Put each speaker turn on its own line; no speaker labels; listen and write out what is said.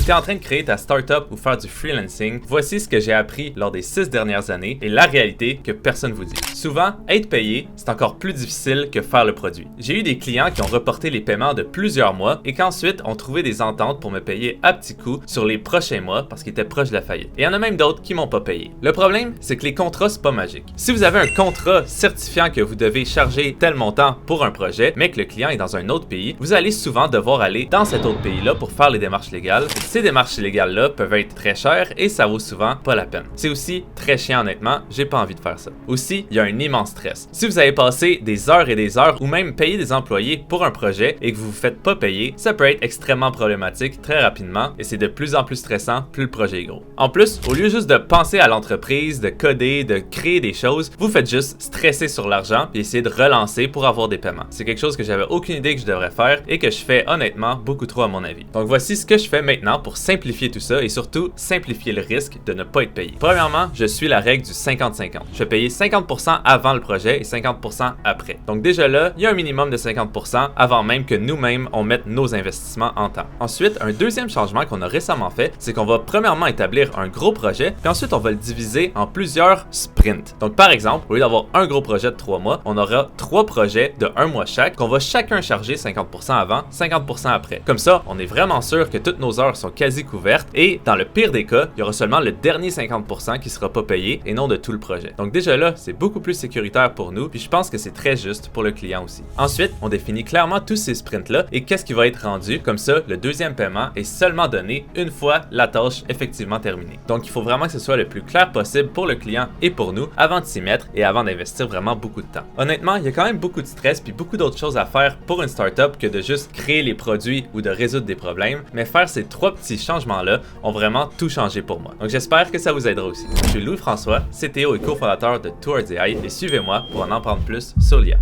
tu es en train de créer ta startup ou faire du freelancing, voici ce que j'ai appris lors des 6 dernières années et la réalité que personne vous dit. Souvent, être payé, c'est encore plus difficile que faire le produit. J'ai eu des clients qui ont reporté les paiements de plusieurs mois et qu'ensuite ont trouvé des ententes pour me payer à petits coups sur les prochains mois parce qu'ils étaient proches de la faillite. Et il y en a même d'autres qui m'ont pas payé. Le problème, c'est que les contrats, c'est pas magique. Si vous avez un contrat certifiant que vous devez charger tel montant pour un projet, mais que le client est dans un autre pays, vous allez souvent devoir aller dans cet autre pays-là pour faire les démarches légales. Et ces démarches légales-là peuvent être très chères et ça vaut souvent pas la peine. C'est aussi très chiant honnêtement, j'ai pas envie de faire ça. Aussi, il y a un immense stress. Si vous avez passé des heures et des heures ou même payé des employés pour un projet et que vous vous faites pas payer, ça peut être extrêmement problématique très rapidement et c'est de plus en plus stressant plus le projet est gros. En plus, au lieu juste de penser à l'entreprise, de coder, de créer des choses, vous faites juste stresser sur l'argent puis essayer de relancer pour avoir des paiements. C'est quelque chose que j'avais aucune idée que je devrais faire et que je fais honnêtement beaucoup trop à mon avis. Donc voici ce que je fais maintenant pour simplifier tout ça et surtout simplifier le risque de ne pas être payé. Premièrement, je suis la règle du 50-50. Je vais payer 50% avant le projet et 50% après. Donc déjà là, il y a un minimum de 50% avant même que nous-mêmes on mette nos investissements en temps. Ensuite, un deuxième changement qu'on a récemment fait, c'est qu'on va premièrement établir un gros projet, puis ensuite on va le diviser en plusieurs sprints. Donc par exemple, au lieu d'avoir un gros projet de 3 mois, on aura 3 projets de 1 mois chaque qu'on va chacun charger 50% avant, 50% après. Comme ça, on est vraiment sûr que toutes nos heures sont quasi couvertes et dans le pire des cas, il y aura seulement le dernier 50% qui sera pas payé et non de tout le projet. Donc déjà là, c'est beaucoup plus sécuritaire pour nous, puis je pense que c'est très juste pour le client aussi. Ensuite, on définit clairement tous ces sprints-là et qu'est-ce qui va être rendu. Comme ça, le deuxième paiement est seulement donné une fois la tâche effectivement terminée. Donc il faut vraiment que ce soit le plus clair possible pour le client et pour nous avant de s'y mettre et avant d'investir vraiment beaucoup de temps. Honnêtement, il y a quand même beaucoup de stress puis beaucoup d'autres choses à faire pour une startup que de juste créer les produits ou de résoudre des problèmes, mais faire ces 3 petits changements-là ont vraiment tout changé pour moi. Donc j'espère que ça vous aidera aussi. Je suis Louis-François, CTO et cofondateur de Towards AI et suivez-moi pour en apprendre plus sur l'IA.